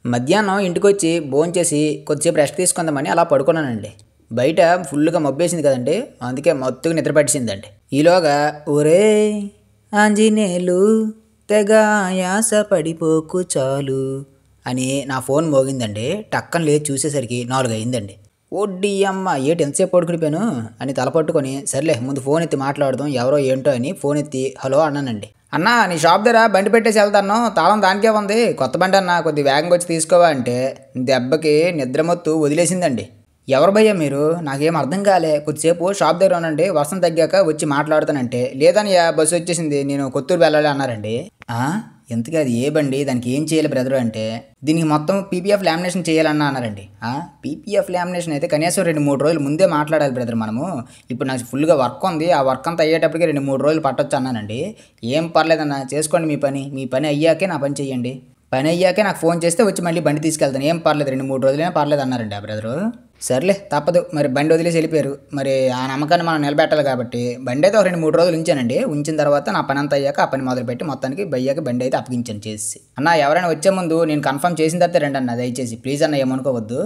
మధ్యాహ్నం ఇంటికొచ్చి భోంచేసి కొద్దిసేపు రెస్ట్ తీసుకుందామని అలా పడుకున్నానండి. బయట ఫుల్‌గా మబ్బేసింది కదండీ! అందుకే మత్తుగా నిద్ర పట్టేసిందండి. ఈలోగా ఒరేయ్ ఆంజనేయులు తెగ ఆయాస పడిపోకు చాలు అని నా ఫోన్ మోగిందండి. టక్కన లేచి చూసేసరికి 4 అయిందండి. ఓడియమ్మ! ఏటి ఎంతసేపు పడుకుండిపోయాను అని తల పట్టుకొని సర్లే ముందు ఫోన్ ఎత్తి మాట్లాడదాం ఎవరో ఏంటో అని ఫోన్ ఎత్తి హలో అన్నానండి. అన్నా నీ షాప్ దగ్గర బండి పెట్టేసి వెళ్తాను తాళం దానికే ఉంది కొత్త బండి అన్న కొద్ది వేగంగా వచ్చి తీసుకోవా అంటే దెబ్బకి నిద్రమత్తు వదిలేసిందండి. ఎవరు భయ్యా మీరు నాకేం అర్థం కాలే కొద్దిసేపు షాప్ దగ్గర ఉండండి వర్షం తగ్గాక వచ్చి మాట్లాడుతానంటే లేదనియా బస్సు వచ్చేసింది నేను కొత్తూరు వెళ్ళాలి అన్నారండి. ఆ ఇంతకీ అది ఏ బండి దానికి ఏం చేయాలి బ్రదర్ అంటే దీనికి మొత్తం పీపీఎఫ్ లామినేషన్ చేయాలన్నా అన్నారండి. పీపీఎఫ్ లామినేషన్ అయితే కనీసం 2-3 రోజులు ముందే మాట్లాడాలి బ్రదర్ మనము. ఇప్పుడు నాకు ఫుల్గా వర్క్ ఉంది ఆ వర్క్ అంతా అయ్యేటప్పటికి 2-3 రోజులు పట్టొచ్చు అన్నానండి. ఏం పర్లేదన్న చేసుకోండి మీ పని అయ్యాకే నా పని చెయ్యండి. పని అయ్యాకే నాకు ఫోన్ చేస్తే వచ్చి మళ్ళీ బండి తీసుకెళ్తాను ఏం పర్లేదు 2-3 రోజులైనా పర్లేదు అన్నారండి ఆ బ్రదరు. సర్లే తప్పదు మరి బండి వదిలేసి వెళ్ళిపోయారు. మరి ఆ నమ్మకాన్ని మనం నిలబెట్టాలి కాబట్టి బండి అయితే ఒక 2-3 రోజులు ఉంచానండి. ఉంచిన తర్వాత నా పని అంతా అయ్యాక ఆ పని మొదలుపెట్టి మొత్తానికి బయ్యాకి బండి అయితే అప్పగించాను చేసి. అన్న ఎవరైనా వచ్చే ముందు నేను కన్ఫర్మ్ చేసిన తర్వాత రండి అన్న దయచేసి ప్లీజ్ అన్న ఏమనుకోవద్దు.